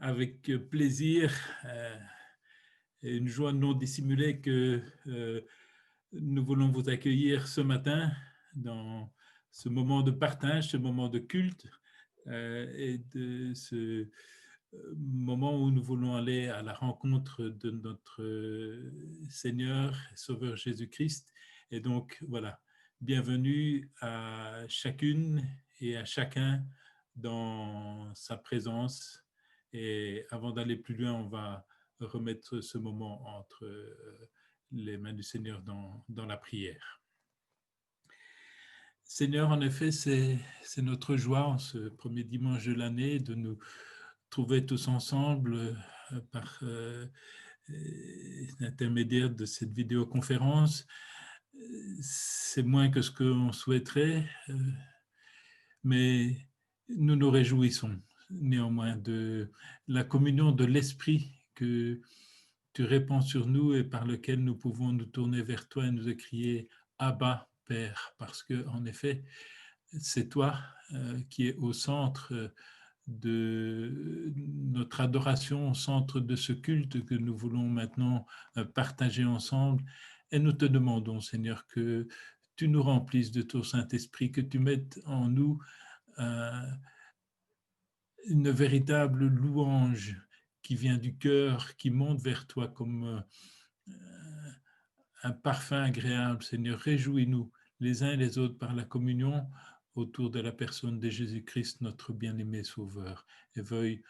avec plaisir et une joie non dissimulée que nous voulons vous accueillir ce matin dans ce moment de partage, ce moment de culte et de ce moment où nous voulons aller à la rencontre de notre Seigneur et Sauveur Jésus-Christ. Et donc, voilà, bienvenue à chacune et à chacun dans sa présence. Et avant d'aller plus loin, on va remettre ce moment entre les mains du Seigneur dans la prière. Seigneur, en effet, c'est notre joie en ce premier dimanche de l'année de nous trouver tous ensemble par l'intermédiaire de cette vidéoconférence. C'est moins que ce qu'on souhaiterait, mais nous nous réjouissons néanmoins de la communion de l'Esprit que tu répands sur nous et par lequel nous pouvons nous tourner vers toi et nous crier « Abba, Père », parce qu'en effet, c'est toi qui es au centre de notre adoration, au centre de ce culte que nous voulons maintenant partager ensemble. Et nous te demandons, Seigneur, que tu nous remplisses de ton Saint-Esprit, que tu mettes en nous une véritable louange qui vient du cœur, qui monte vers toi comme un parfum agréable. Seigneur, réjouis-nous les uns et les autres par la communion autour de la personne de Jésus-Christ, notre bien-aimé Sauveur, et veuille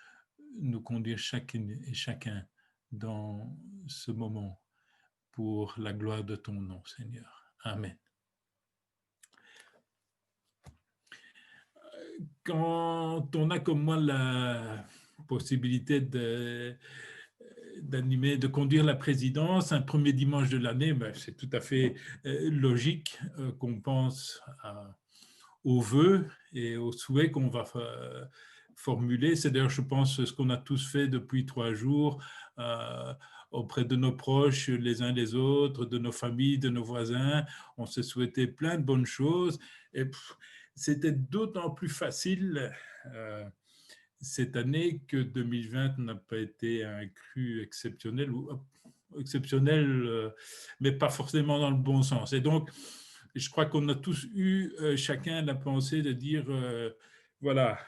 nous conduire chacune et chacun dans ce moment pour la gloire de ton nom, Seigneur. Amen. Quand on a comme moi la possibilité d'animer, de conduire la présidence, un premier dimanche de l'année, ben, c'est tout à fait logique qu'on pense aux vœux et aux souhaits qu'on va formuler. C'est d'ailleurs, je pense, ce qu'on a tous fait depuis 3 jours auprès de nos proches, les uns les autres, de nos familles, de nos voisins. On s'est souhaité plein de bonnes choses et c'était d'autant plus facile cette année que 2020 n'a pas été un cru exceptionnel, mais pas forcément dans le bon sens. Et donc, je crois qu'on a tous eu chacun la pensée de dire, voilà,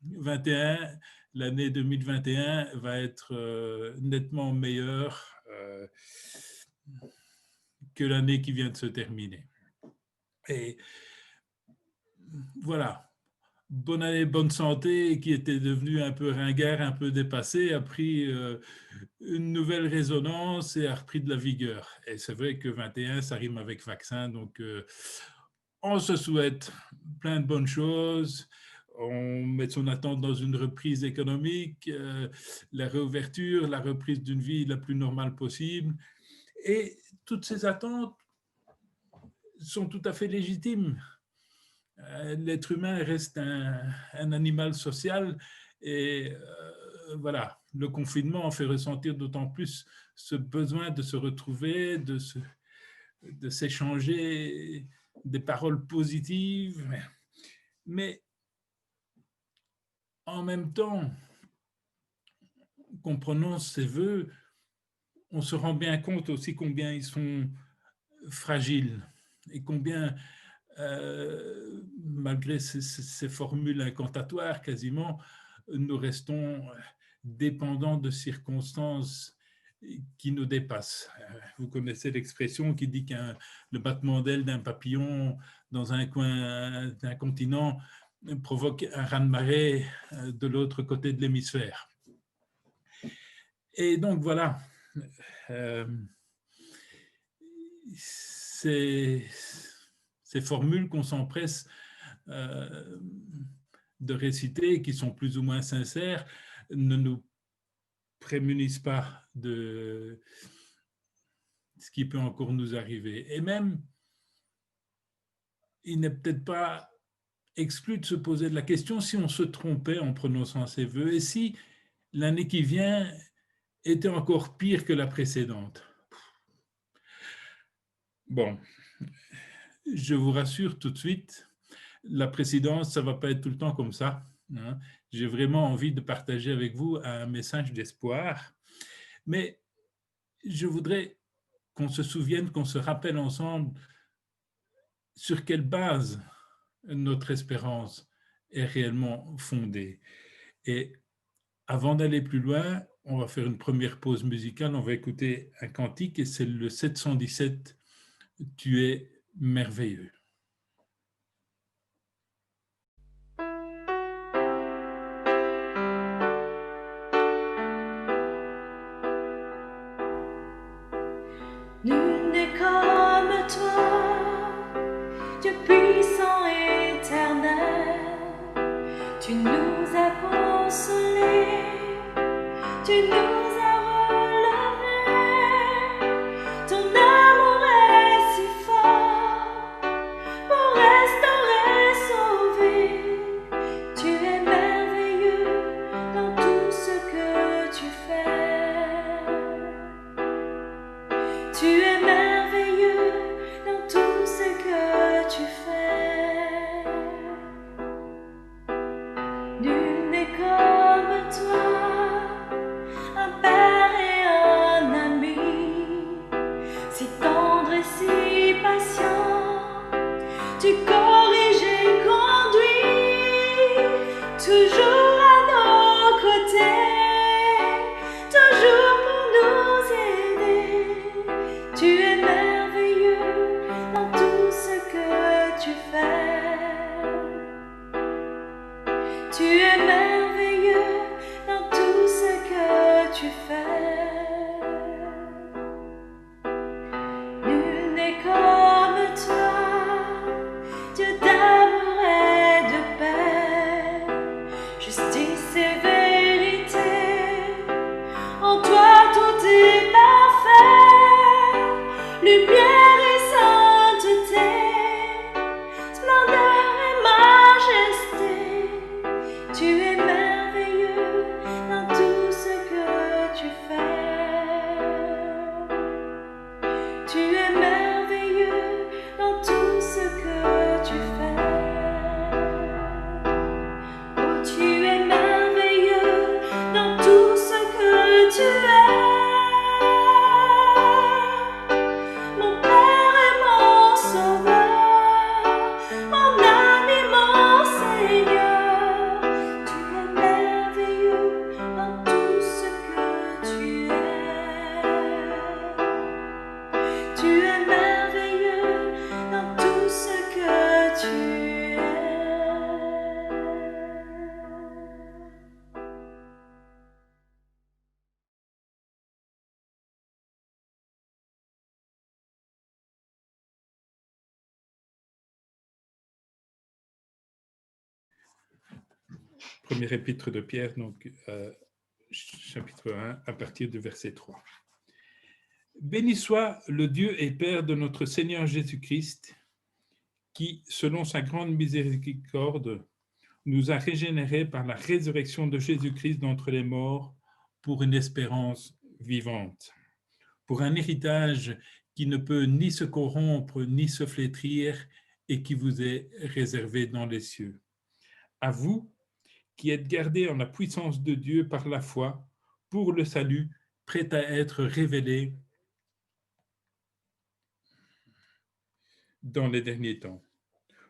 21, l'année 2021 va être nettement meilleure que l'année qui vient de se terminer. Et voilà, bonne année, bonne santé, qui était devenue un peu ringard, un peu dépassé, a pris une nouvelle résonance et a repris de la vigueur. Et c'est vrai que 21, ça rime avec vaccin, donc on se souhaite plein de bonnes choses. On met son attente dans une reprise économique, la réouverture, la reprise d'une vie la plus normale possible. Et toutes ces attentes sont tout à fait légitimes. L'être humain reste un animal social et voilà, le confinement en fait ressentir d'autant plus ce besoin de se retrouver, de s'échanger des paroles positives. Mais en même temps qu'on prononce ces vœux, on se rend bien compte aussi combien ils sont fragiles et combien malgré ces formules incantatoires quasiment, nous restons dépendants de circonstances qui nous dépassent. Vous connaissez l'expression qui dit que le battement d'aile d'un papillon dans un coin d'un continent provoque un raz-de-marée de l'autre côté de l'hémisphère. Et donc voilà, ces formules qu'on s'empresse de réciter, qui sont plus ou moins sincères, ne nous prémunissent pas de ce qui peut encore nous arriver. Et même, il n'est peut-être pas exclu de se poser la question si on se trompait en prononçant ces vœux et si l'année qui vient était encore pire que la précédente. Bon, je vous rassure tout de suite, la présidence, ça ne va pas être tout le temps comme ça. Hein. j'ai vraiment envie de partager avec vous un message d'espoir. Mais je voudrais qu'on se souvienne, qu'on se rappelle ensemble sur quelle base notre espérance est réellement fondée. Et avant d'aller plus loin, on va faire une première pause musicale, on va écouter un cantique et c'est le 717, Tu es merveilleux. Nul n'est comme toi, Dieu puissant et éternel. Tu nous as consolés, tu nous as relevés. Ton amour est si fort pour restaurer, sauver. Tu es merveilleux dans tout ce que tu fais. Tu es merveilleux dans tout ce que tu fais. Nul n'est comme toi, un père et un ami, si tendre et si patient. Tu corriges et conduis, toujours à nos côtés, toujours pour nous aider. Tu es merveilleux dans tout ce que tu fais. Tu es merveilleux dans tout ce que tu fais. Nul n'est comme toi, Dieu d'amour et de paix, justice et vérité. En toi tout est parfait, lumière et sainteté, splendeur et majesté. Tu es merveilleux dans tout ce que tu fais. Tu es merveilleux dans tout ce que tu fais. Oh, tu es merveilleux dans tout ce que tu es. Mon Père et mon Sauveur, mon ami, mon Seigneur. Tu es merveilleux dans tout ce que tu es. Tu es merveilleux dans tout ce que tu es. Premier épître de Pierre, donc chapitre 1, à partir du verset 3. Béni soit le Dieu et Père de notre Seigneur Jésus-Christ, qui, selon sa grande miséricorde, nous a régénérés par la résurrection de Jésus-Christ d'entre les morts pour une espérance vivante, pour un héritage qui ne peut ni se corrompre ni se flétrir et qui vous est réservé dans les cieux. À vous, qui êtes gardés en la puissance de Dieu par la foi, pour le salut, prêt à être révélé dans les derniers temps.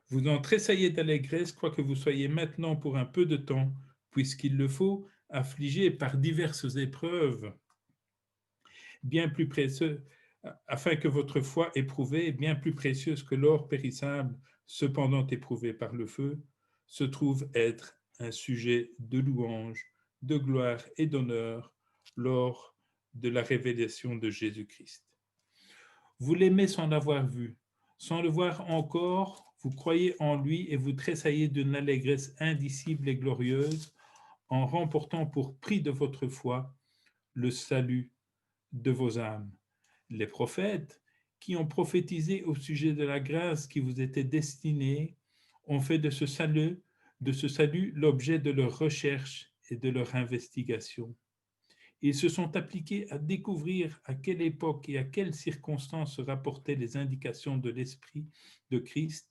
Vous en tressaillez d'allégresse, quoique vous soyez maintenant pour un peu de temps, puisqu'il le faut, affligés par diverses épreuves, bien plus précieuses, afin que votre foi éprouvée, bien plus précieuse que l'or périssable, cependant éprouvée par le feu, se trouve être un sujet de louange, de gloire et d'honneur lors de la révélation de Jésus-Christ. Vous l'aimez sans l'avoir vu, sans le voir encore, vous croyez en lui et vous tressaillez d'une allégresse indicible et glorieuse en remportant pour prix de votre foi le salut de vos âmes. Les prophètes, qui ont prophétisé au sujet de la grâce qui vous était destinée, ont fait de ce salut l'objet de leur recherche et de leur investigation. Ils se sont appliqués à découvrir à quelle époque et à quelles circonstances se rapportaient les indications de l'Esprit de Christ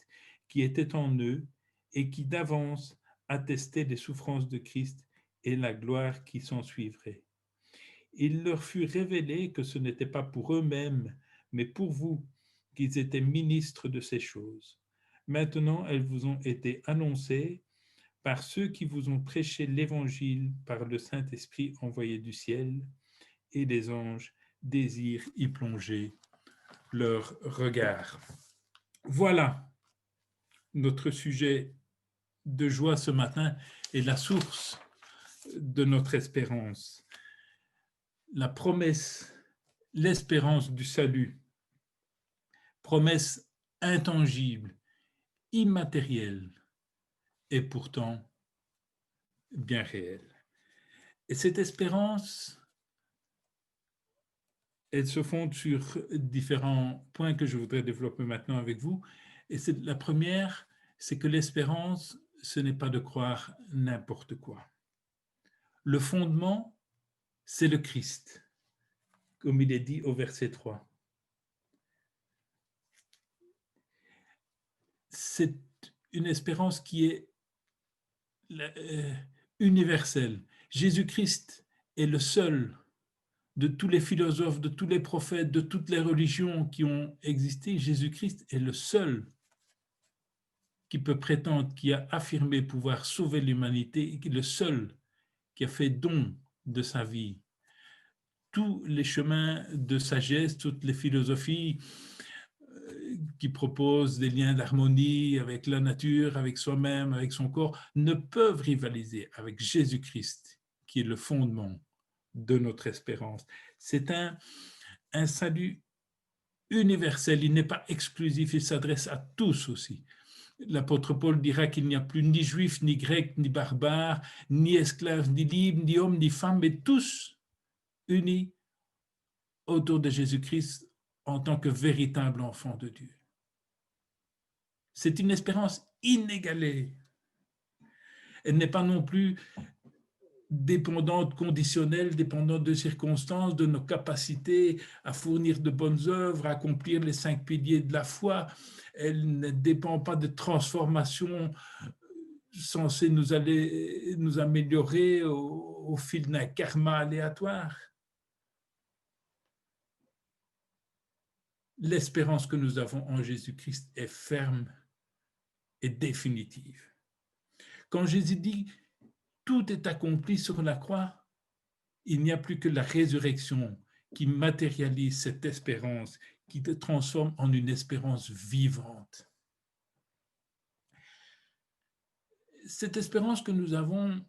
qui était en eux et qui d'avance attestaient les souffrances de Christ et la gloire qui s'ensuivrait. Il leur fut révélé que ce n'était pas pour eux-mêmes, mais pour vous, qu'ils étaient ministres de ces choses. Maintenant, elles vous ont été annoncées par ceux qui vous ont prêché l'Évangile par le Saint-Esprit envoyé du ciel, et les anges désirent y plonger leur regard. Voilà notre sujet de joie ce matin et la source de notre espérance. La promesse, l'espérance du salut, promesse intangible, immatérielle et pourtant bien réelle. Et cette espérance, elle se fonde sur différents points que je voudrais développer maintenant avec vous. Et la première, c'est que l'espérance, ce n'est pas de croire n'importe quoi. Le fondement, c'est le Christ, comme il est dit au verset 3. C'est une espérance qui est universelle. Jésus-Christ est le seul de tous les philosophes, de tous les prophètes, de toutes les religions qui ont existé. Jésus-Christ est le seul qui peut prétendre, qui a affirmé pouvoir sauver l'humanité, le seul qui a fait don de sa vie. Tous les chemins de sagesse, toutes les philosophies qui proposent des liens d'harmonie avec la nature, avec soi-même, avec son corps, ne peuvent rivaliser avec Jésus-Christ, qui est le fondement de notre espérance. C'est un salut universel, il n'est pas exclusif, il s'adresse à tous aussi. L'apôtre Paul dira qu'il n'y a plus ni juif, ni grec, ni barbare, ni esclave, ni libre, ni homme, ni femme, mais tous unis autour de Jésus-Christ en tant que véritable enfant de Dieu. C'est une espérance inégalée. Elle n'est pas non plus dépendante, conditionnelle, dépendante de circonstances, de nos capacités à fournir de bonnes œuvres, à accomplir les 5 piliers de la foi. Elle ne dépend pas de transformations censées nous améliorer au fil d'un karma aléatoire. L'espérance que nous avons en Jésus-Christ est ferme et définitive. Quand Jésus dit « tout est accompli sur la croix », il n'y a plus que la résurrection qui matérialise cette espérance, qui te transforme en une espérance vivante. Cette espérance que nous avons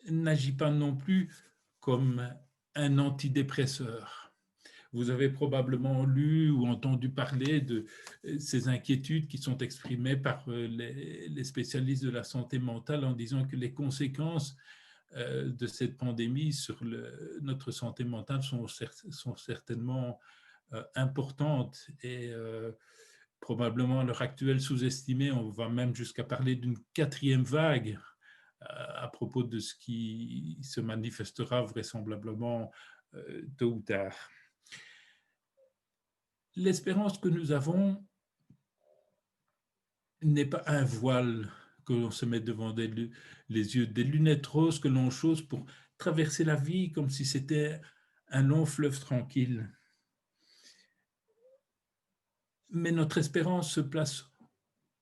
n'agit pas non plus comme un antidépresseur. Vous avez probablement lu ou entendu parler de ces inquiétudes qui sont exprimées par les spécialistes de la santé mentale en disant que les conséquences de cette pandémie sur notre santé mentale sont certainement importantes et probablement à l'heure actuelle sous-estimées. On va même jusqu'à parler d'une 4e vague à propos de ce qui se manifestera vraisemblablement tôt ou tard. L'espérance que nous avons n'est pas un voile que l'on se met devant les yeux, des lunettes roses que l'on chausse pour traverser la vie comme si c'était un long fleuve tranquille. Mais notre espérance se place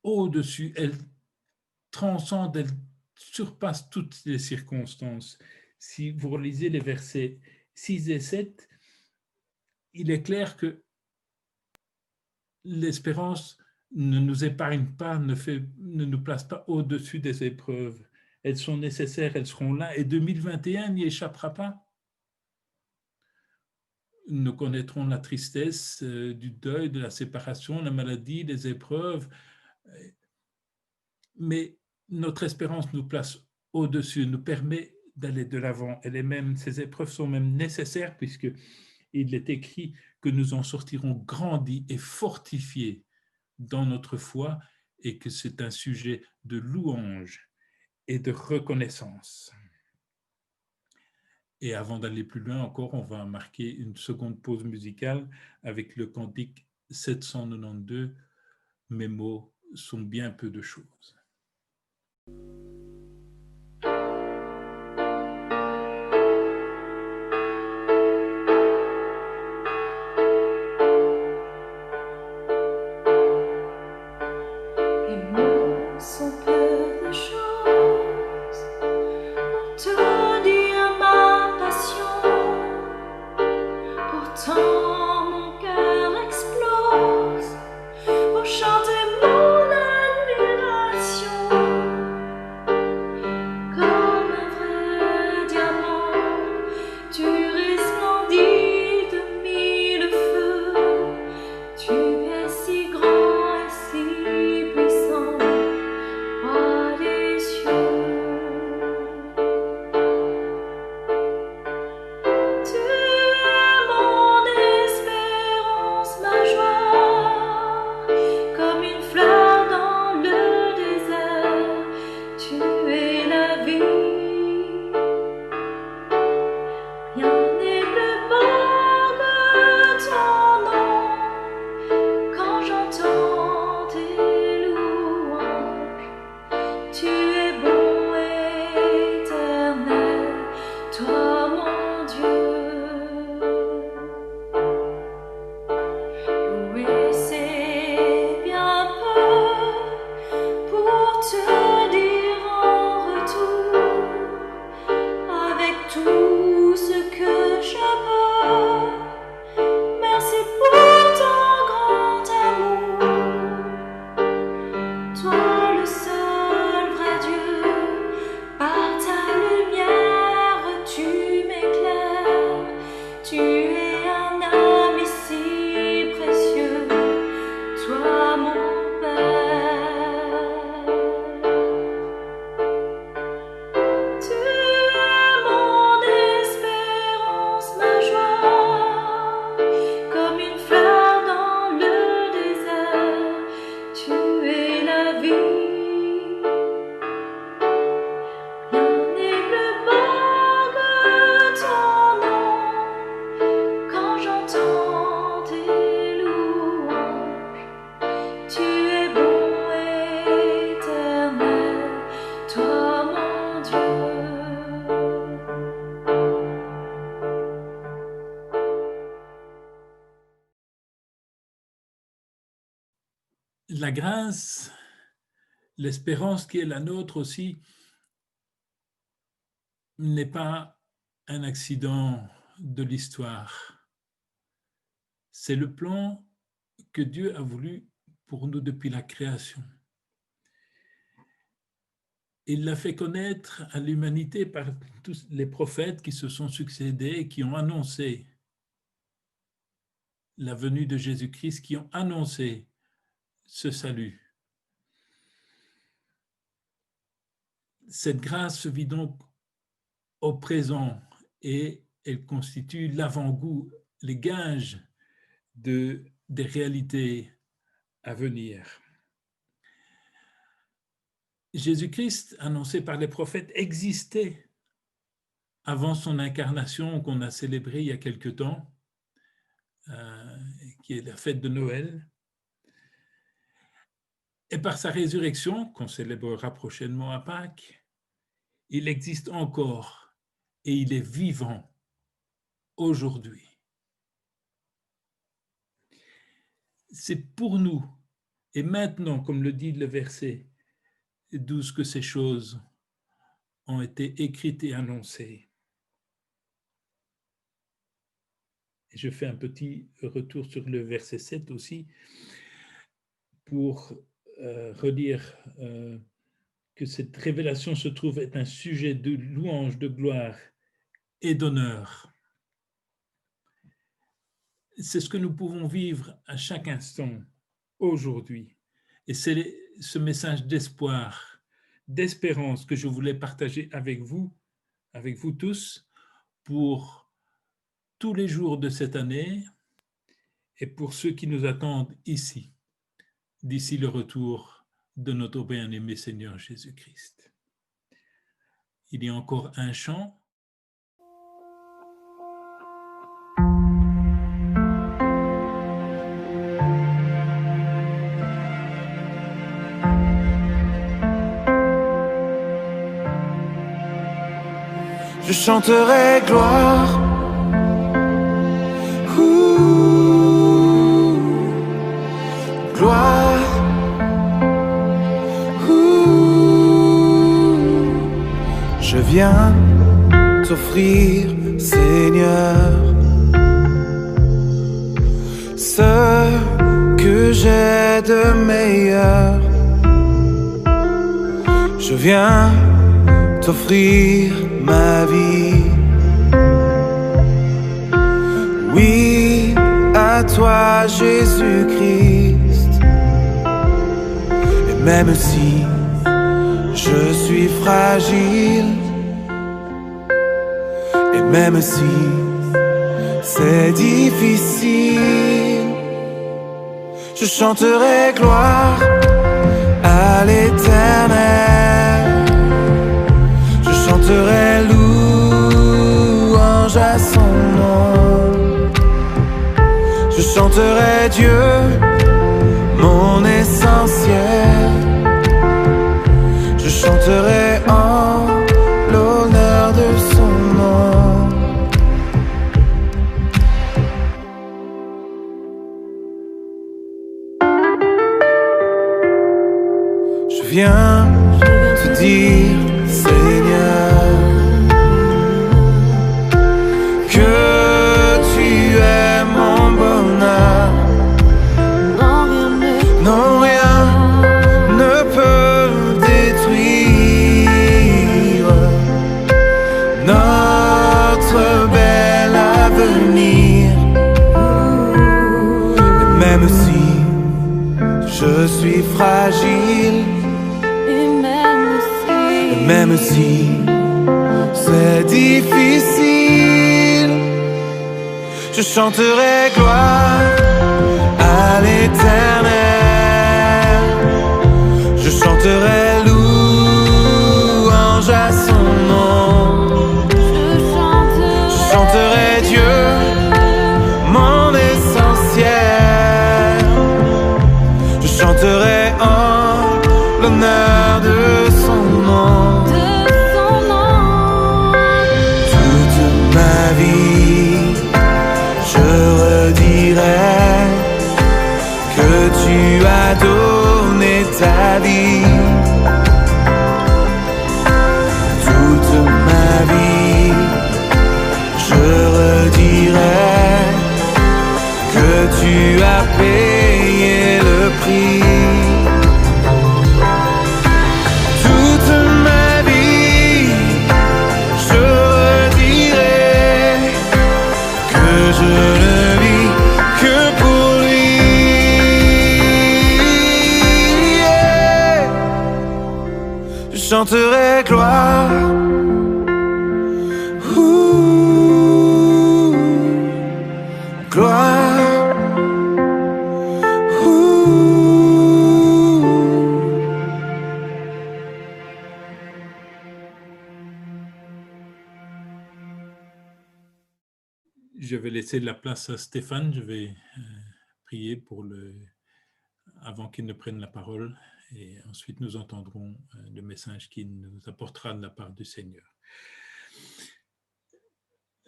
au-dessus, elle transcende, elle surpasse toutes les circonstances. Si vous relisez les versets 6 et 7, il est clair que l'espérance ne nous épargne pas, ne nous place pas au-dessus des épreuves. Elles sont nécessaires, elles seront là, et 2021 n'y échappera pas. Nous connaîtrons la tristesse du deuil, de la séparation, la maladie, les épreuves, mais notre espérance nous place au-dessus, nous permet d'aller de l'avant. Ces épreuves sont même nécessaires puisqu'il est écrit que nous en sortirons grandis et fortifiés dans notre foi et que c'est un sujet de louange et de reconnaissance. Et avant d'aller plus loin encore, on va marquer une seconde pause musicale avec le cantique 792, « Mes mots sont bien peu de choses ». Dieu. Oui, c'est bien peu pour te dire en retour, avec tout ce que je peux, merci pour ton grand amour. Toi le seul vrai Dieu, par ta lumière tu m'éclaires. Tu es un ami si précieux, toi mon Père. Tu es mon espérance, ma joie, comme une fleur dans le désert. Tu es la vie, rien n'est plus beau que ton nom. Quand j'entends tes louanges, tu es bon éternel, toi mon Dieu. La grâce, l'espérance qui est la nôtre aussi, n'est pas un accident de l'histoire. C'est le plan que Dieu a voulu pour nous depuis la création. Il l'a fait connaître à l'humanité par tous les prophètes qui se sont succédés et qui ont annoncé la venue de Jésus-Christ, qui ont annoncé ce salut. Cette grâce se vit donc au présent et elle constitue l'avant-goût, les gages des réalités à venir. Jésus-Christ, annoncé par les prophètes, existait avant son incarnation qu'on a célébrée il y a quelque temps, qui est la fête de Noël. Et par sa résurrection, qu'on célébrera prochainement à Pâques, il existe encore et il est vivant aujourd'hui. C'est pour nous, et maintenant, comme le dit le verset 12, que ces choses ont été écrites et annoncées. Et je fais un petit retour sur le verset 7 aussi, pour redire que cette révélation se trouve être un sujet de louange, de gloire et d'honneur. C'est ce que nous pouvons vivre à chaque instant aujourd'hui. Et c'est ce message d'espoir, d'espérance que je voulais partager avec vous tous, pour tous les jours de cette année et pour ceux qui nous attendent ici, d'ici le retour de notre bien-aimé Seigneur Jésus-Christ. Il y a encore un chant. Je chanterai gloire. Gloire. Je viens t'offrir, Seigneur, ce que j'ai de meilleur. Je viens t'offrir ma vie. Oui, à toi, Jésus-Christ. Et même si je suis fragile, et même si c'est difficile, je chanterai gloire à l'Éternel. Je chanterai louange à son nom. Je chanterai Dieu, mon essentiel. Je chanterai en l'honneur de son nom. l'avenir. Et même si je suis fragile, Et même si c'est difficile, je chanterai gloire à l'Éternel. Je chanterai louange à son nom. Je chanterai Dieu, mon essentiel. Je chanterai en l'honneur de son nom. Toute ma vie, je redirai que tu as donné ta vie. Toute ma vie, je redirai que tu as payé le prix. Toute ma vie, je redirai que je ne vis que pour lui. Yeah. Je chanterai gloire. Ouh, gloire. Ouh. Je vais laisser la place à Stéphane. Je vais prier avant qu'il ne prenne la parole et ensuite nous entendrons le message qu'il nous apportera de la part du Seigneur.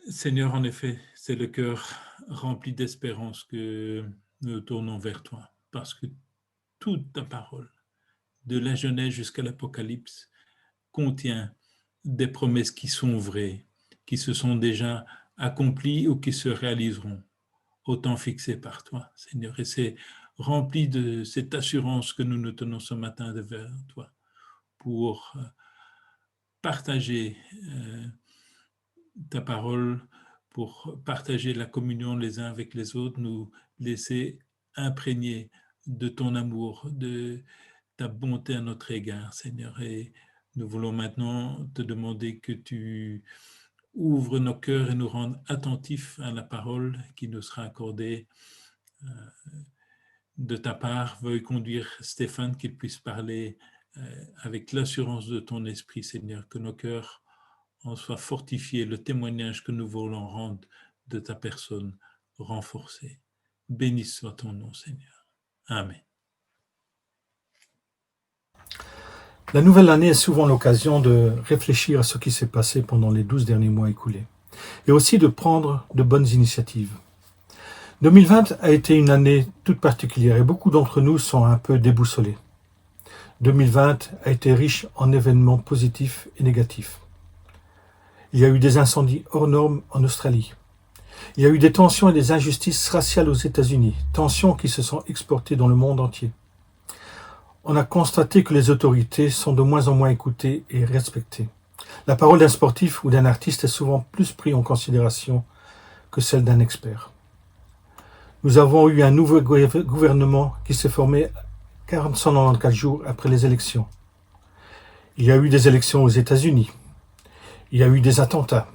Seigneur, en effet, c'est le cœur rempli d'espérance que nous tournons vers toi, parce que toute ta parole, de la Genèse jusqu'à l'Apocalypse, contient des promesses qui sont vraies, qui se sont déjà accomplies ou qui se réaliseront au temps fixé par toi, Seigneur. Et c'est rempli de cette assurance que nous nous tenons ce matin devant toi pour partager ta parole, pour partager la communion les uns avec les autres, nous laisser imprégner de ton amour, de ta bonté à notre égard, Seigneur. Et nous voulons maintenant te demander que tu ouvres nos cœurs et nous rendes attentifs à la parole qui nous sera accordée de ta part. Veuille conduire Stéphane, qu'il puisse parler avec l'assurance de ton esprit, Seigneur, que nos cœurs en soient fortifiés, le témoignage que nous voulons rendre de ta personne renforcé. Béni soit ton nom, Seigneur. Amen. La nouvelle année est souvent l'occasion de réfléchir à ce qui s'est passé pendant les 12 derniers mois écoulés et aussi de prendre de bonnes initiatives. 2020 a été une année toute particulière et beaucoup d'entre nous sont un peu déboussolés. 2020 a été riche en événements positifs et négatifs. Il y a eu des incendies hors normes en Australie. Il y a eu des tensions et des injustices raciales aux États-Unis, tensions qui se sont exportées dans le monde entier. On a constaté que les autorités sont de moins en moins écoutées et respectées. La parole d'un sportif ou d'un artiste est souvent plus prise en considération que celle d'un expert. Nous avons eu un nouveau gouvernement qui s'est formé 194 jours après les élections. Il y a eu des élections aux États-Unis. Il y a eu des attentats.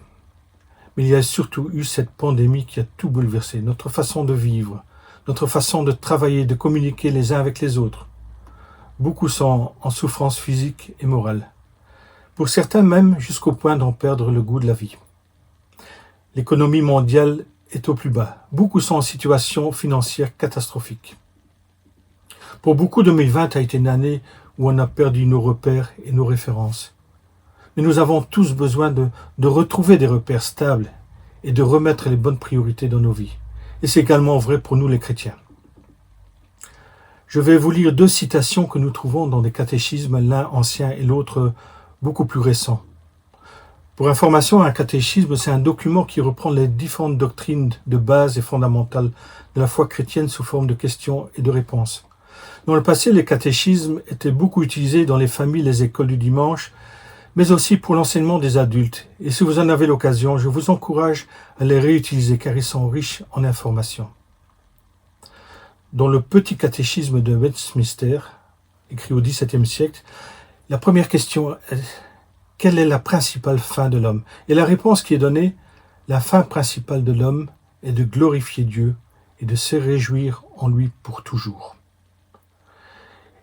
Mais il y a surtout eu cette pandémie qui a tout bouleversé. Notre façon de vivre, notre façon de travailler, de communiquer les uns avec les autres. Beaucoup sont en souffrance physique et morale. Pour certains même jusqu'au point d'en perdre le goût de la vie. L'économie mondiale est au plus bas. Beaucoup sont en situation financière catastrophique. Pour beaucoup, 2020 a été une année où on a perdu nos repères et nos références. Mais nous avons tous besoin de retrouver des repères stables et de remettre les bonnes priorités dans nos vies. Et c'est également vrai pour nous les chrétiens. Je vais vous lire 2 citations que nous trouvons dans des catéchismes, l'un ancien et l'autre beaucoup plus récent. Pour information, un catéchisme, c'est un document qui reprend les différentes doctrines de base et fondamentales de la foi chrétienne sous forme de questions et de réponses. Dans le passé, les catéchismes étaient beaucoup utilisés dans les familles, les écoles du dimanche, mais aussi pour l'enseignement des adultes. Et si vous en avez l'occasion, je vous encourage à les réutiliser car ils sont riches en informations. Dans le petit catéchisme de Westminster, écrit au XVIIe siècle, la première question est « Quelle est la principale fin de l'homme ?» Et la réponse qui est donnée « La fin principale de l'homme est de glorifier Dieu et de se réjouir en lui pour toujours. »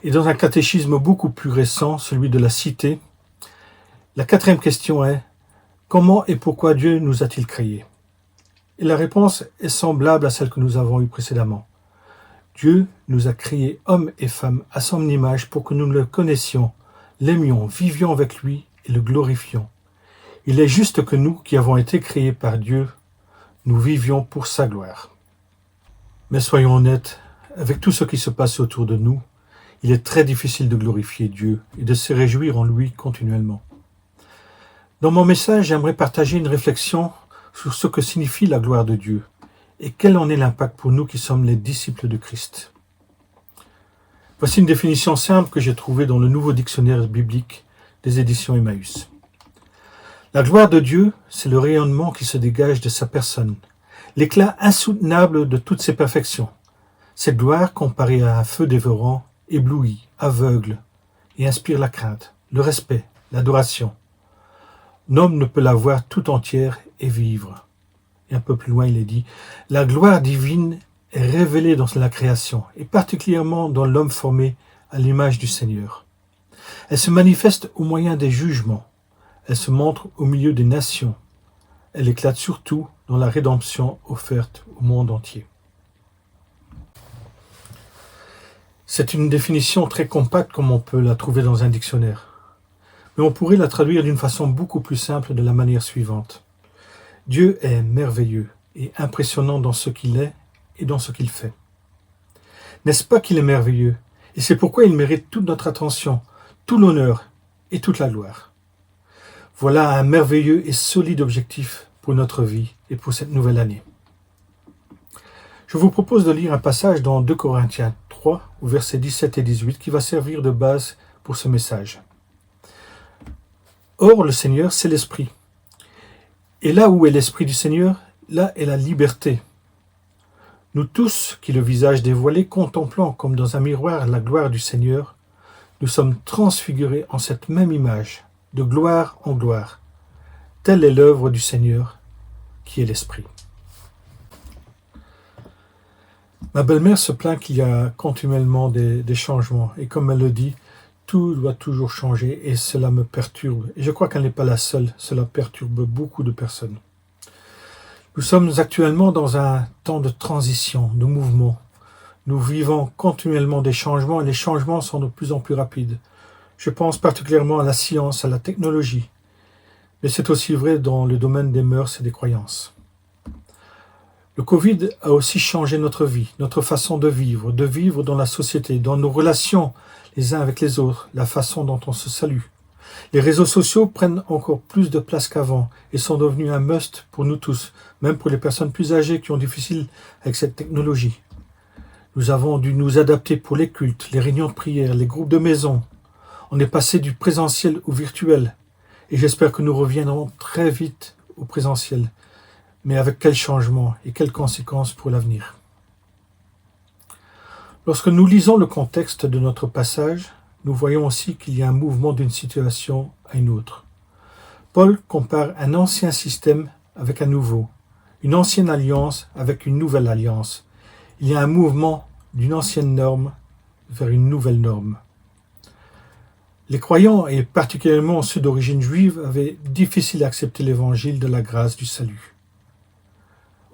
Et dans un catéchisme beaucoup plus récent, celui de la Cité, la quatrième question est « Comment et pourquoi Dieu nous a-t-il créés ?» Et la réponse est semblable à celle que nous avons eue précédemment. Dieu nous a créés hommes et femmes à son image pour que nous le connaissions, l'aimions, vivions avec lui et le glorifions. Il est juste que nous, qui avons été créés par Dieu, nous vivions pour sa gloire. Mais soyons honnêtes, avec tout ce qui se passe autour de nous, il est très difficile de glorifier Dieu et de se réjouir en lui continuellement. Dans mon message, j'aimerais partager une réflexion sur ce que signifie la gloire de Dieu et quel en est l'impact pour nous qui sommes les disciples de Christ. Voici une définition simple que j'ai trouvée dans le nouveau dictionnaire biblique des éditions Emmaüs. La gloire de Dieu, c'est le rayonnement qui se dégage de sa personne, l'éclat insoutenable de toutes ses perfections. Cette gloire, comparée à un feu dévorant, éblouit, aveugle et inspire la crainte, le respect, l'adoration. L'homme ne peut la voir tout entière et vivre. Et un peu plus loin, il est dit « La gloire divine est révélée dans la création, et particulièrement dans l'homme formé à l'image du Seigneur. Elle se manifeste au moyen des jugements. Elle se montre au milieu des nations. Elle éclate surtout dans la rédemption offerte au monde entier. » C'est une définition très compacte comme on peut la trouver dans un dictionnaire. Mais on pourrait la traduire d'une façon beaucoup plus simple de la manière suivante. Dieu est merveilleux et impressionnant dans ce qu'il est et dans ce qu'il fait. N'est-ce pas qu'il est merveilleux? Et c'est pourquoi il mérite toute notre attention, tout l'honneur et toute la gloire. Voilà un merveilleux et solide objectif pour notre vie et pour cette nouvelle année. Je vous propose de lire un passage dans 2 Corinthiens 3, au versets 17 et 18, qui va servir de base pour ce message. Or, le Seigneur, c'est l'Esprit. Et là où est l'Esprit du Seigneur, là est la liberté. Nous tous, qui le visage dévoilé, contemplant comme dans un miroir la gloire du Seigneur, nous sommes transfigurés en cette même image, de gloire en gloire. Telle est l'œuvre du Seigneur, qui est l'Esprit. Ma belle-mère se plaint qu'il y a continuellement des changements, et comme elle le dit, tout doit toujours changer et cela me perturbe. Et je crois qu'elle n'est pas la seule, cela perturbe beaucoup de personnes. Nous sommes actuellement dans un temps de transition, de mouvement. Nous vivons continuellement des changements et les changements sont de plus en plus rapides. Je pense particulièrement à la science, à la technologie. Mais c'est aussi vrai dans le domaine des mœurs et des croyances. Le Covid a aussi changé notre vie, notre façon de vivre dans la société, dans nos relations les uns avec les autres, la façon dont on se salue. Les réseaux sociaux prennent encore plus de place qu'avant et sont devenus un must pour nous tous, même pour les personnes plus âgées qui ont difficile avec cette technologie. Nous avons dû nous adapter pour les cultes, les réunions de prière, les groupes de maison. On est passé du présentiel au virtuel et j'espère que nous reviendrons très vite au présentiel. Mais avec quel changement et quelles conséquences pour l'avenir? Lorsque nous lisons le contexte de notre passage, nous voyons aussi qu'il y a un mouvement d'une situation à une autre. Paul compare un ancien système avec un nouveau, une ancienne alliance avec une nouvelle alliance. Il y a un mouvement d'une ancienne norme vers une nouvelle norme. Les croyants, et particulièrement ceux d'origine juive, avaient difficile à accepter l'évangile de la grâce du salut.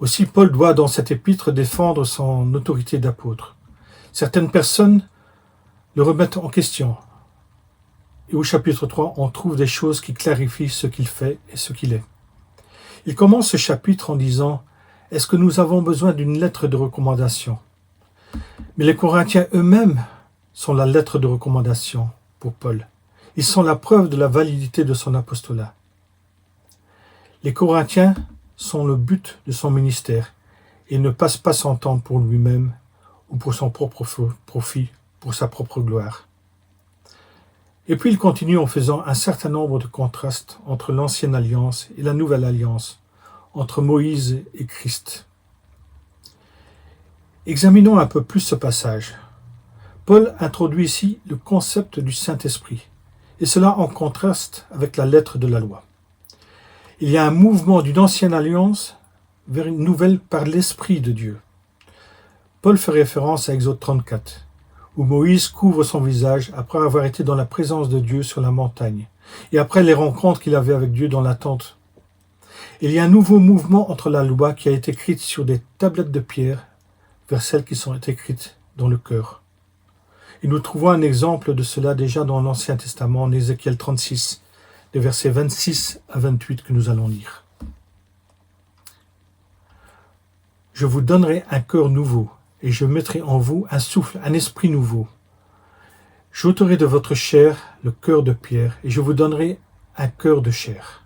Aussi, Paul doit dans cet épître défendre son autorité d'apôtre. Certaines personnes le remettent en question. Et au chapitre 3, on trouve des choses qui clarifient ce qu'il fait et ce qu'il est. Il commence ce chapitre en disant « Est-ce que nous avons besoin d'une lettre de recommandation ?» Mais les Corinthiens eux-mêmes sont la lettre de recommandation pour Paul. Ils sont la preuve de la validité de son apostolat. Les Corinthiens sont le but de son ministère et il ne passe pas son temps pour lui-même ou pour son propre profit, pour sa propre gloire. Et puis il continue en faisant un certain nombre de contrastes entre l'ancienne alliance et la nouvelle alliance, entre Moïse et Christ. Examinons un peu plus ce passage. Paul introduit ici le concept du Saint-Esprit, et cela en contraste avec la lettre de la loi. Il y a un mouvement d'une ancienne alliance vers une nouvelle par l'Esprit de Dieu. Paul fait référence à Exode 34, où Moïse couvre son visage après avoir été dans la présence de Dieu sur la montagne, et après les rencontres qu'il avait avec Dieu dans la tente. Il y a un nouveau mouvement entre la loi qui a été écrite sur des tablettes de pierre vers celles qui sont écrites dans le cœur. Et nous trouvons un exemple de cela déjà dans l'Ancien Testament, en Ézéchiel 36, les versets 26 à 28 que nous allons lire. « Je vous donnerai un cœur nouveau, et je mettrai en vous un souffle, un esprit nouveau. J'ôterai de votre chair le cœur de pierre, et je vous donnerai un cœur de chair.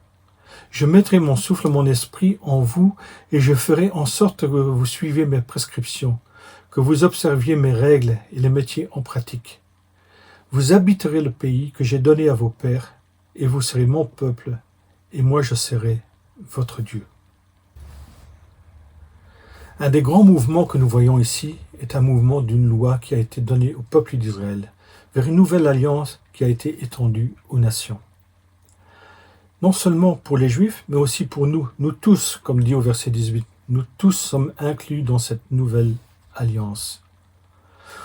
Je mettrai mon souffle, mon esprit en vous, et je ferai en sorte que vous suiviez mes prescriptions, que vous observiez mes règles et les mettiez en pratique. Vous habiterez le pays que j'ai donné à vos pères, et vous serez mon peuple, et moi je serai votre Dieu. » Un des grands mouvements que nous voyons ici est un mouvement d'une loi qui a été donnée au peuple d'Israël, vers une nouvelle alliance qui a été étendue aux nations. Non seulement pour les Juifs, mais aussi pour nous, nous tous, comme dit au verset 18, nous tous sommes inclus dans cette nouvelle alliance.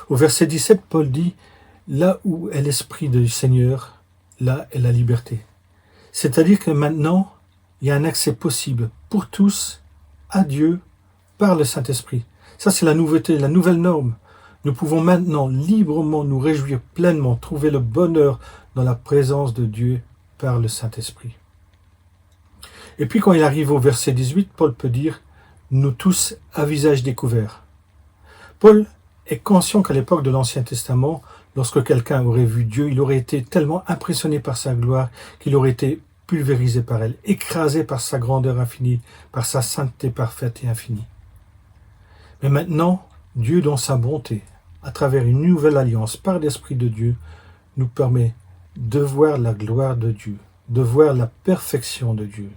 Au verset 17, Paul dit « Là où est l'Esprit du Seigneur, là est la liberté. » C'est-à-dire que maintenant, il y a un accès possible pour tous à Dieu par le Saint-Esprit. Ça, c'est la nouveauté, la nouvelle norme. Nous pouvons maintenant librement nous réjouir pleinement, trouver le bonheur dans la présence de Dieu par le Saint-Esprit. Et puis quand il arrive au verset 18, Paul peut dire « Nous tous à visage découvert ». Paul est conscient qu'à l'époque de l'Ancien Testament, lorsque quelqu'un aurait vu Dieu, il aurait été tellement impressionné par sa gloire qu'il aurait été pulvérisé par elle, écrasé par sa grandeur infinie, par sa sainteté parfaite et infinie. Mais maintenant, Dieu, dans sa bonté, à travers une nouvelle alliance par l'Esprit de Dieu, nous permet de voir la gloire de Dieu, de voir la perfection de Dieu.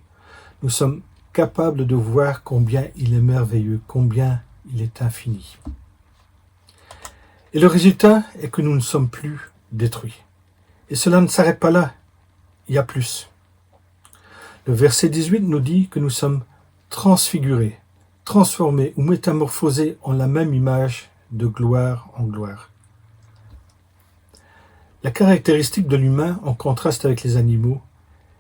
Nous sommes capables de voir combien il est merveilleux, combien il est infini. Et le résultat est que nous ne sommes plus détruits. Et cela ne s'arrête pas là, il y a plus. Le verset 18 nous dit que nous sommes transfigurés, transformés ou métamorphosés en la même image de gloire en gloire. La caractéristique de l'humain, en contraste avec les animaux,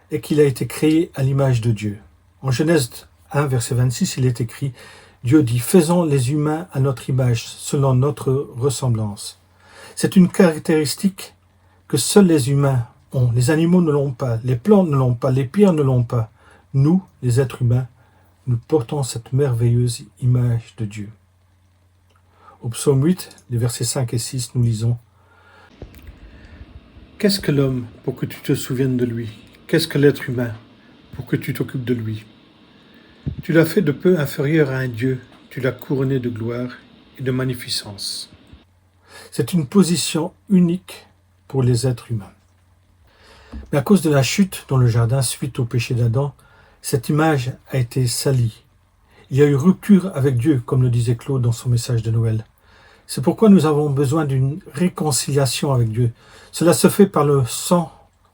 est qu'il a été créé à l'image de Dieu. En Genèse 1, verset 26, il est écrit « Dieu dit, faisons les humains à notre image, selon notre ressemblance. » C'est une caractéristique que seuls les humains ont. Les animaux ne l'ont pas, les plantes ne l'ont pas, les pierres ne l'ont pas. Nous, les êtres humains, nous portons cette merveilleuse image de Dieu. Au psaume 8, les versets 5 et 6, nous lisons « Qu'est-ce que l'homme pour que tu te souviennes de lui? Qu'est-ce que l'être humain pour que tu t'occupes de lui? Tu l'as fait de peu inférieur à un Dieu, tu l'as couronné de gloire et de magnificence. » C'est une position unique pour les êtres humains. Mais à cause de la chute dans le jardin suite au péché d'Adam, cette image a été salie. Il y a eu rupture avec Dieu, comme le disait Claude dans son message de Noël. C'est pourquoi nous avons besoin d'une réconciliation avec Dieu. Cela se fait par le sang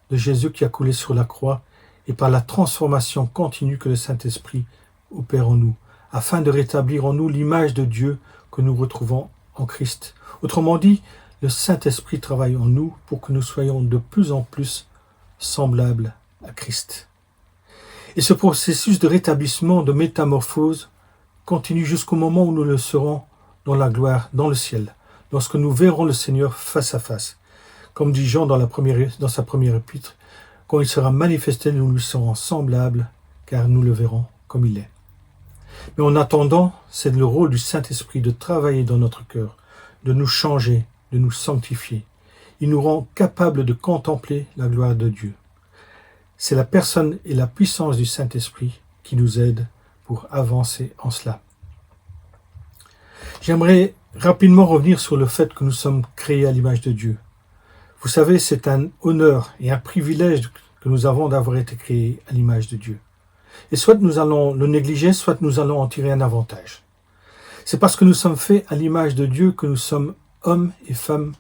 de Jésus qui a coulé sur la croix et par la transformation continue que le Saint-Esprit opère en nous, afin de rétablir en nous l'image de Dieu que nous retrouvons en Christ. Autrement dit, le Saint-Esprit travaille en nous pour que nous soyons de plus en plus semblables à Christ. Et ce processus de rétablissement, de métamorphose, continue jusqu'au moment où nous le serons dans la gloire, dans le ciel, lorsque nous verrons le Seigneur face à face. Comme dit Jean dans sa première épître, quand il sera manifesté, nous lui serons semblables, car nous le verrons comme il est. Mais en attendant, c'est le rôle du Saint-Esprit de travailler dans notre cœur, de nous changer, de nous sanctifier. Il nous rend capables de contempler la gloire de Dieu. C'est la personne et la puissance du Saint-Esprit qui nous aident pour avancer en cela. J'aimerais rapidement revenir sur le fait que nous sommes créés à l'image de Dieu. Vous savez, c'est un honneur et un privilège que nous avons d'avoir été créés à l'image de Dieu. Et soit nous allons le négliger, soit nous allons en tirer un avantage. C'est parce que nous sommes faits à l'image de Dieu que nous sommes hommes et femmes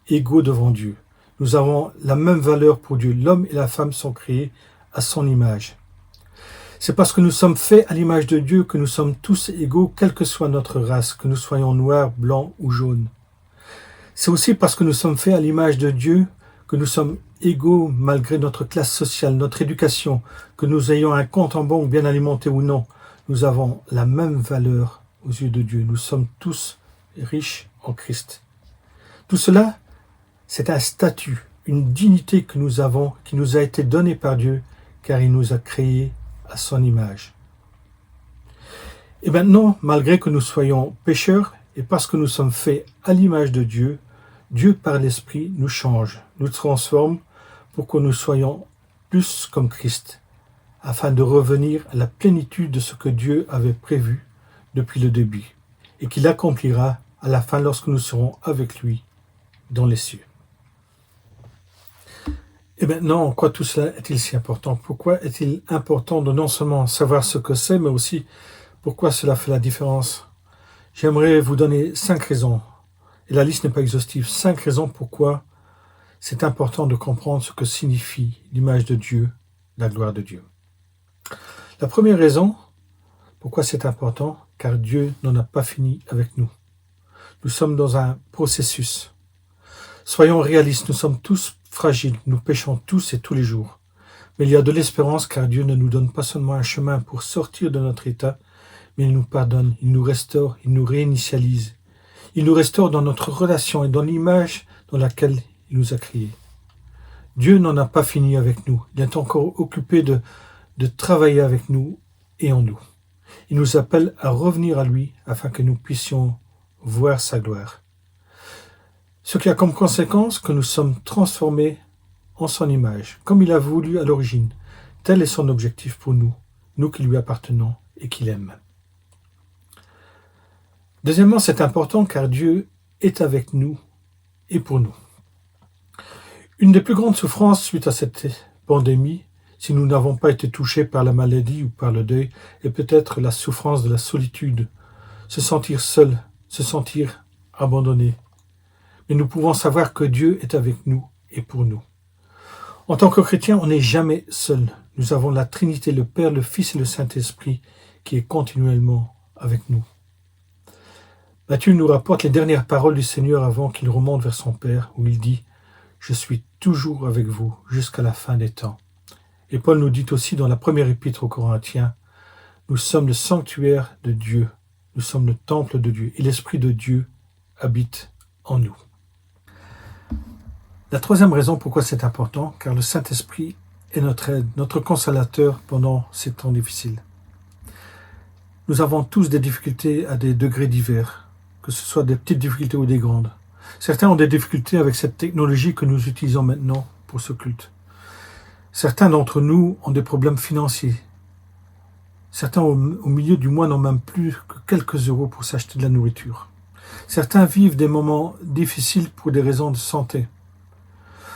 égaux devant Dieu. Nous avons la même valeur pour Dieu. L'homme et la femme sont créés à son image. C'est parce que nous sommes faits à l'image de Dieu que nous sommes tous égaux, quelle que soit notre race, que nous soyons noirs, blancs ou jaunes. C'est aussi parce que nous sommes faits à l'image de Dieu que nous sommes égaux malgré notre classe sociale, notre éducation, que nous ayons un compte en banque bien alimenté ou non. Nous avons la même valeur aux yeux de Dieu. Nous sommes tous riches en Christ. Tout cela, c'est un statut, une dignité que nous avons, qui nous a été donnée par Dieu, car il nous a créés à son image. Et maintenant, malgré que nous soyons pécheurs, et parce que nous sommes faits à l'image de Dieu, Dieu par l'Esprit nous change, nous transforme pour que nous soyons plus comme Christ, afin de revenir à la plénitude de ce que Dieu avait prévu depuis le début, et qu'il accomplira à la fin lorsque nous serons avec lui dans les cieux. Et maintenant, en quoi tout cela est-il si important? Pourquoi est-il important de non seulement savoir ce que c'est, mais aussi pourquoi cela fait la différence? J'aimerais vous donner 5 raisons, et la liste n'est pas exhaustive, 5 raisons pourquoi c'est important de comprendre ce que signifie l'image de Dieu, la gloire de Dieu. La première raison, pourquoi c'est important, car Dieu n'en a pas fini avec nous. Nous sommes dans un processus. Soyons réalistes, nous sommes tous fragiles, nous péchons tous et tous les jours. Mais il y a de l'espérance car Dieu ne nous donne pas seulement un chemin pour sortir de notre état, mais il nous pardonne, il nous restaure, il nous réinitialise. Il nous restaure dans notre relation et dans l'image dans laquelle il nous a créés. Dieu n'en a pas fini avec nous. Il est encore occupé de travailler avec nous et en nous. Il nous appelle à revenir à lui afin que nous puissions voir sa gloire. Ce qui a comme conséquence que nous sommes transformés en son image, comme il a voulu à l'origine. Tel est son objectif pour nous, nous qui lui appartenons et qu'il aime. Deuxièmement, c'est important car Dieu est avec nous et pour nous. Une des plus grandes souffrances suite à cette pandémie, si nous n'avons pas été touchés par la maladie ou par le deuil, est peut-être la souffrance de la solitude, se sentir seul, se sentir abandonné. Mais nous pouvons savoir que Dieu est avec nous et pour nous. En tant que chrétiens, on n'est jamais seul. Nous avons la Trinité, le Père, le Fils et le Saint-Esprit qui est continuellement avec nous. Matthieu nous rapporte les dernières paroles du Seigneur avant qu'il remonte vers son Père, où il dit « Je suis toujours avec vous jusqu'à la fin des temps ». Et Paul nous dit aussi dans la première épître aux Corinthiens « Nous sommes le sanctuaire de Dieu, nous sommes le temple de Dieu, et l'Esprit de Dieu habite en nous. » La troisième raison pourquoi c'est important, car le Saint-Esprit est notre aide, notre consolateur pendant ces temps difficiles. Nous avons tous des difficultés à des degrés divers, que ce soit des petites difficultés ou des grandes. Certains ont des difficultés avec cette technologie que nous utilisons maintenant pour ce culte. Certains d'entre nous ont des problèmes financiers. Certains au milieu du mois n'ont même plus que quelques euros pour s'acheter de la nourriture. Certains vivent des moments difficiles pour des raisons de santé.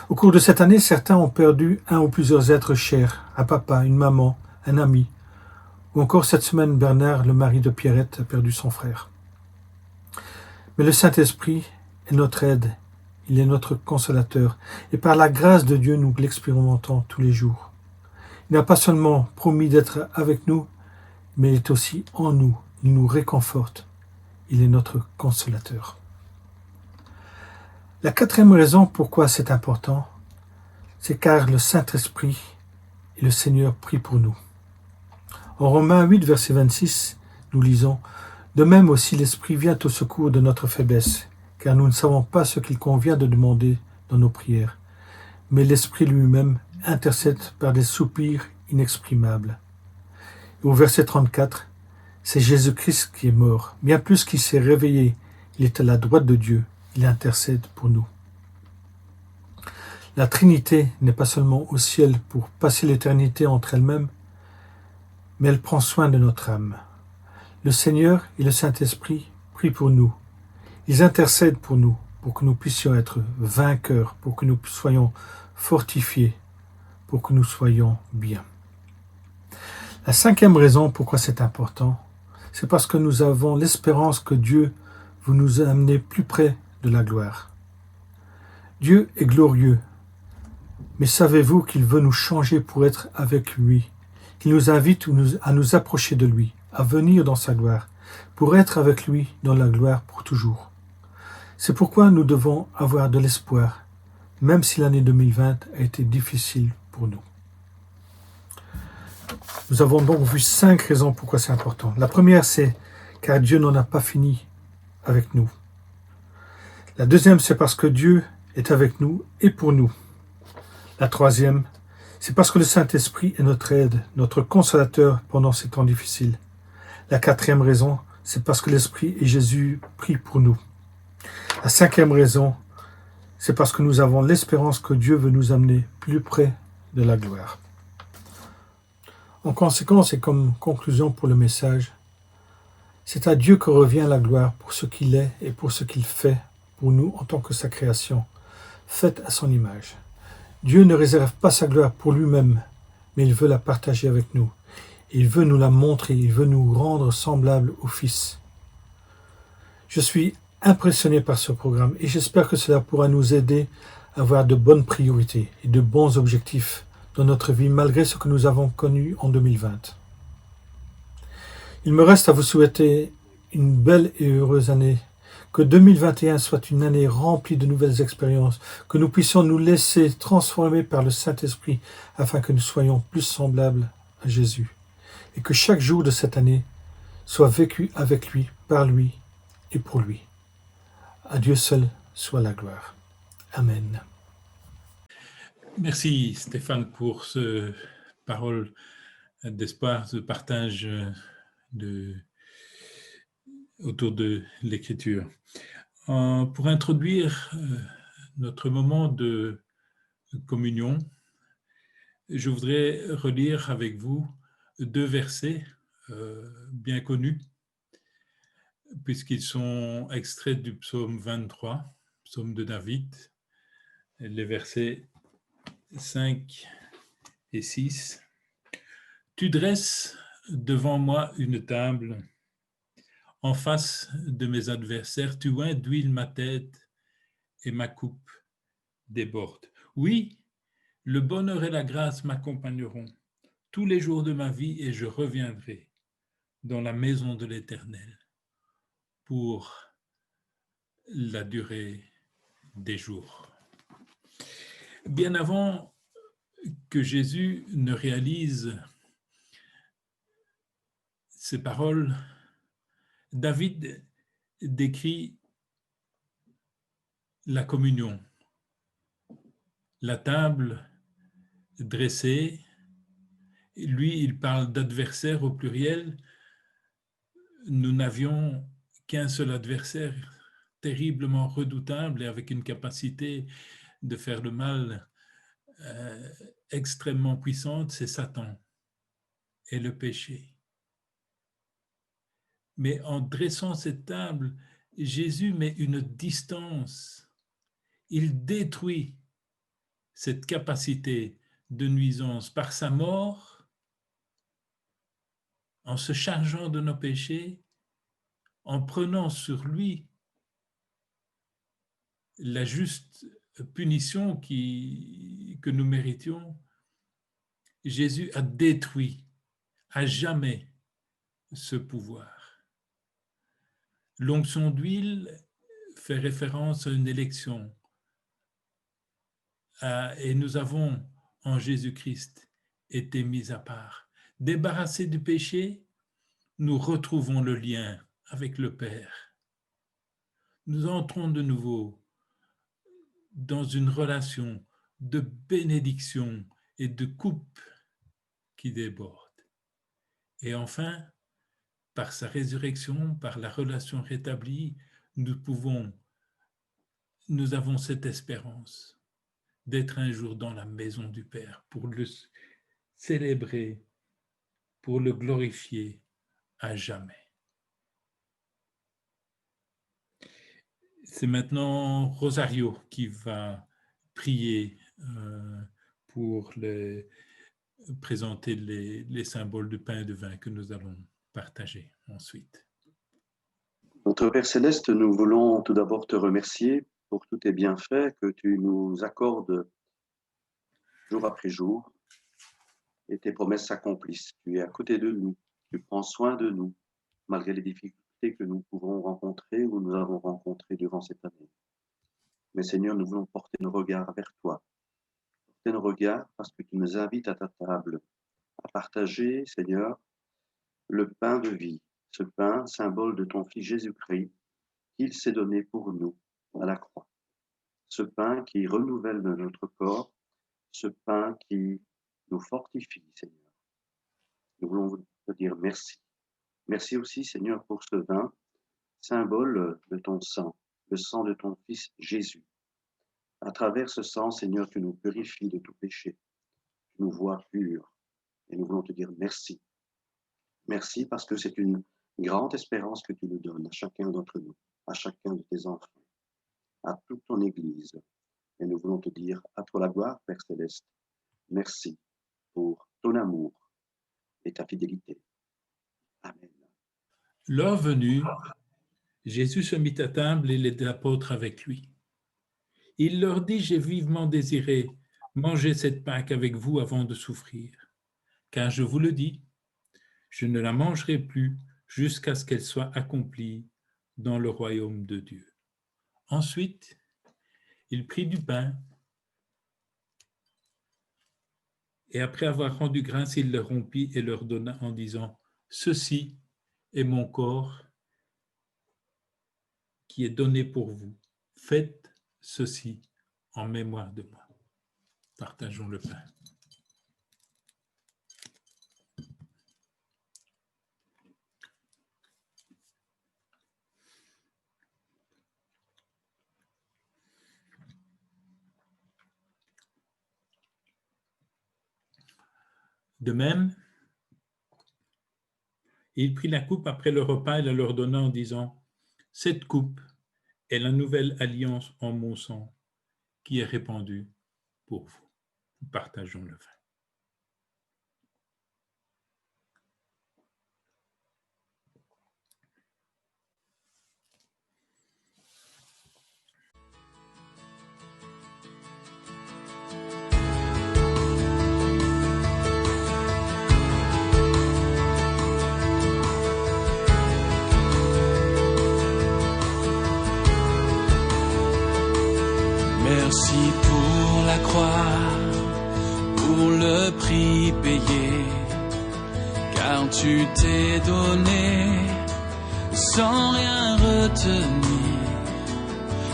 Au cours de cette année, certains ont perdu un ou plusieurs êtres chers, un papa, une maman, un ami. Ou encore cette semaine, Bernard, le mari de Pierrette, a perdu son frère. Mais le Saint-Esprit est notre aide, il est notre consolateur, et par la grâce de Dieu, nous l'expérimentons tous les jours. Il n'a pas seulement promis d'être avec nous, mais il est aussi en nous, il nous réconforte, il est notre consolateur. La quatrième raison pourquoi c'est important, c'est car le Saint-Esprit et le Seigneur prient pour nous. En Romains 8, verset 26, nous lisons « De même aussi l'Esprit vient au secours de notre faiblesse, car nous ne savons pas ce qu'il convient de demander dans nos prières, mais l'Esprit lui-même intercède par des soupirs inexprimables. » Et au verset 34, c'est Jésus-Christ qui est mort, bien plus qu'il s'est réveillé, il est à la droite de Dieu. Il intercède pour nous. La Trinité n'est pas seulement au ciel pour passer l'éternité entre elles-mêmes, mais elle prend soin de notre âme. Le Seigneur et le Saint-Esprit prient pour nous. Ils intercèdent pour nous, pour que nous puissions être vainqueurs, pour que nous soyons fortifiés, pour que nous soyons bien. La cinquième raison pourquoi c'est important, c'est parce que nous avons l'espérance que Dieu veut nous amener plus près de la gloire. Dieu est glorieux, mais savez-vous qu'il veut nous changer pour être avec lui, qu'il nous invite à nous approcher de lui, à venir dans sa gloire, pour être avec lui dans la gloire pour toujours. C'est pourquoi nous devons avoir de l'espoir, même si l'année 2020 a été difficile pour nous. Nous avons donc vu 5 raisons pourquoi c'est important. La première, c'est car Dieu n'en a pas fini avec nous. La deuxième, c'est parce que Dieu est avec nous et pour nous. La troisième, c'est parce que le Saint-Esprit est notre aide, notre consolateur pendant ces temps difficiles. La quatrième raison, c'est parce que l'Esprit et Jésus prient pour nous. La cinquième raison, c'est parce que nous avons l'espérance que Dieu veut nous amener plus près de la gloire. En conséquence et comme conclusion pour le message, c'est à Dieu que revient la gloire pour ce qu'il est et pour ce qu'il fait pour nous en tant que sa création, faite à son image. Dieu ne réserve pas sa gloire pour lui-même, mais il veut la partager avec nous. Il veut nous la montrer, il veut nous rendre semblables au Fils. Je suis impressionné par ce programme et j'espère que cela pourra nous aider à avoir de bonnes priorités et de bons objectifs dans notre vie malgré ce que nous avons connu en 2020. Il me reste à vous souhaiter une belle et heureuse année, que 2021 soit une année remplie de nouvelles expériences, que nous puissions nous laisser transformer par le Saint-Esprit afin que nous soyons plus semblables à Jésus et que chaque jour de cette année soit vécu avec lui, par lui et pour lui. À Dieu seul soit la gloire. Amen. Merci Stéphane pour ce parole d'espoir, ce partage autour de l'écriture. Pour introduire notre moment de communion, je voudrais relire avec vous 2 versets bien connus, puisqu'ils sont extraits du psaume 23, psaume de David, les versets 5 et 6. Tu dresses devant moi une table, en face de mes adversaires, tu oins d'huile ma tête et ma coupe déborde. Oui, le bonheur et la grâce m'accompagneront tous les jours de ma vie et je reviendrai dans la maison de l'Éternel pour la durée des jours. Bien avant que Jésus ne réalise ces paroles, David décrit la communion, la table dressée. Lui, il parle d'adversaire au pluriel. Nous n'avions qu'un seul adversaire terriblement redoutable et avec une capacité de faire le mal extrêmement puissante, c'est Satan et le péché. Mais en dressant cette table, Jésus met une distance. Il détruit cette capacité de nuisance par sa mort, en se chargeant de nos péchés, en prenant sur lui la juste punition que nous méritions. Jésus a détruit à jamais ce pouvoir. L'onction d'huile fait référence à une élection. Et nous avons, en Jésus-Christ, été mis à part. Débarrassés du péché, nous retrouvons le lien avec le Père. Nous entrons de nouveau dans une relation de bénédiction et de coupe qui déborde. Et enfin, par sa résurrection, par la relation rétablie, nous avons cette espérance d'être un jour dans la maison du Père pour le célébrer, pour le glorifier à jamais. C'est maintenant Rosario qui va prier pour présenter les symboles de pain et de vin que nous allons partager ensuite. Notre Père Céleste, nous voulons tout d'abord te remercier pour tous tes bienfaits que tu nous accordes jour après jour et tes promesses s'accomplissent. Tu es à côté de nous, tu prends soin de nous malgré les difficultés que nous pouvons rencontrer ou nous avons rencontrées durant cette année. Mais Seigneur, nous voulons porter nos regards vers toi. Porter nos regards parce que tu nous invites à ta table à partager, Seigneur, le pain de vie. Ce pain, symbole de ton Fils Jésus-Christ, qu'il s'est donné pour nous à la croix. Ce pain qui renouvelle notre corps, ce pain qui nous fortifie, Seigneur. Nous voulons te dire merci. Merci aussi, Seigneur, pour ce vin, symbole de ton sang, le sang de ton Fils Jésus. À travers ce sang, Seigneur, tu nous purifies de tout péché. Tu nous vois purs. Et nous voulons te dire merci. Merci parce que c'est une grande espérance que tu nous donnes à chacun d'entre nous, à chacun de tes enfants, à toute ton Église. Et nous voulons te dire à toi la gloire, Père Céleste. Merci pour ton amour et ta fidélité. Amen. L'heure venue, Jésus se mit à table et les apôtres avec lui. Il leur dit, j'ai vivement désiré manger cette Pâque avec vous avant de souffrir, car je vous le dis, je ne la mangerai plus jusqu'à ce qu'elle soit accomplie dans le royaume de Dieu. Ensuite, il prit du pain et après avoir rendu grâce, il le rompit et leur donna en disant, ceci est mon corps qui est donné pour vous. Faites ceci en mémoire de moi. Partageons le pain. De même, il prit la coupe après le repas et la leur donna en disant, « Cette coupe est la nouvelle alliance en mon sang qui est répandue pour vous. » Partageons le vin. Merci pour la croix, pour le prix payé, car tu t'es donné sans rien retenir,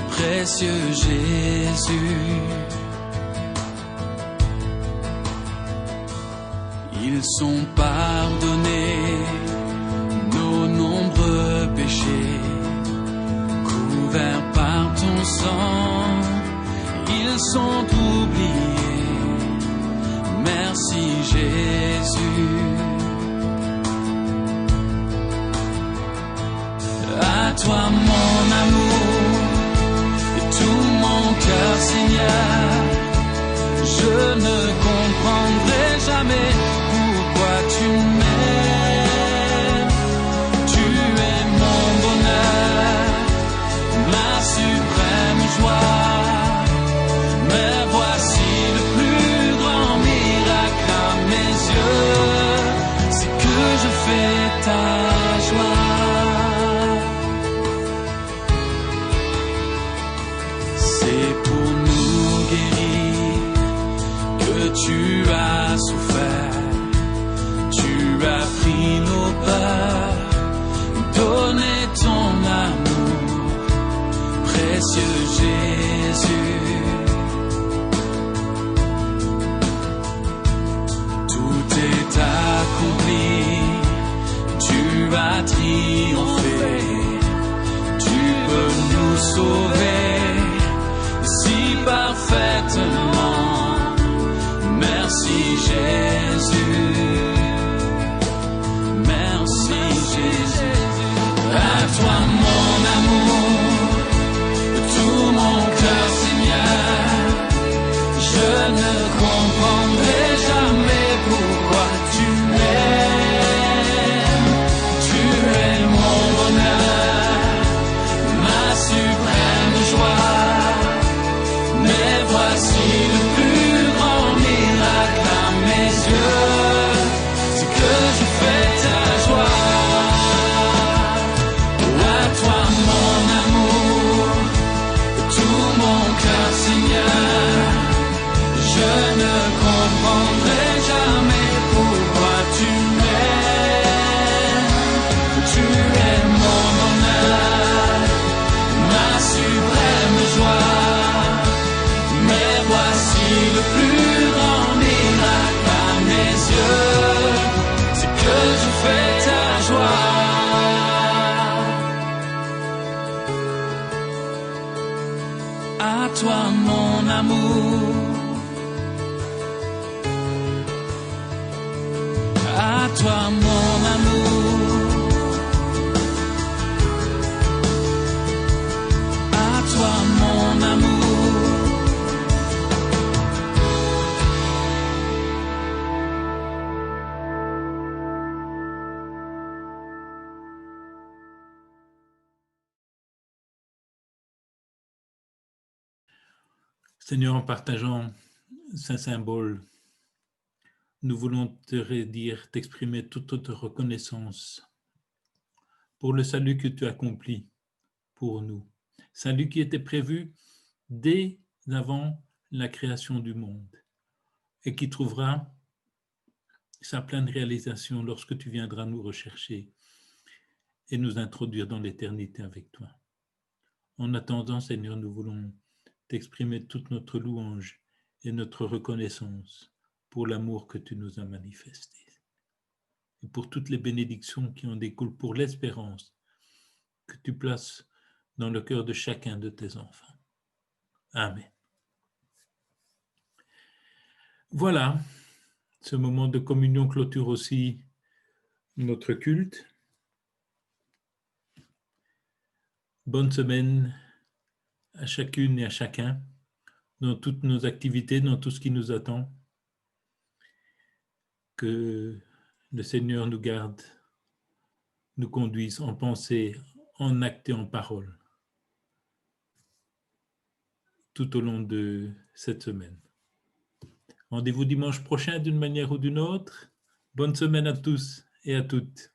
précieux Jésus. Ils sont pardonnés, nos nombreux péchés, couverts par ton sang. Ils sont oubliés, merci Jésus. À toi mon amour, et tout mon cœur Seigneur, je ne comprendrai jamais pourquoi tu m'aimes. Tu es mon bonheur, ma suprême joie. Mais voici le plus grand miracle à mes yeux, c'est que je fais ta joie. C'est pour nous guérir que tu as souffert, tu as pris nos peurs, donné ton amour, précieux Jésus. Accompli, tu as triomphé, tu peux nous sauver si parfaitement. Merci Jésus, merci Jésus. À toi mon amour, es mon bonheur, ma suprême joie. Mais voici le plus grand miracle à mes yeux, c'est que je fais ta joie. À toi mon amour, à toi mon amour, à toi mon amour. Seigneur, en partageant ce symbole, nous voulons te redire, t'exprimer toute notre reconnaissance pour le salut que tu as accompli pour nous. Salut qui était prévu dès avant la création du monde et qui trouvera sa pleine réalisation lorsque tu viendras nous rechercher et nous introduire dans l'éternité avec toi. En attendant, Seigneur, nous voulons t'exprimer toute notre louange et notre reconnaissance pour l'amour que tu nous as manifesté et pour toutes les bénédictions qui en découlent, pour l'espérance que tu places dans le cœur de chacun de tes enfants. Amen. Voilà, ce moment de communion clôture aussi notre culte. Bonne semaine à chacune et à chacun dans toutes nos activités, dans tout ce qui nous attend. Que le Seigneur nous garde, nous conduise en pensée, en acte et en parole tout au long de cette semaine. Rendez-vous dimanche prochain d'une manière ou d'une autre. Bonne semaine à tous et à toutes.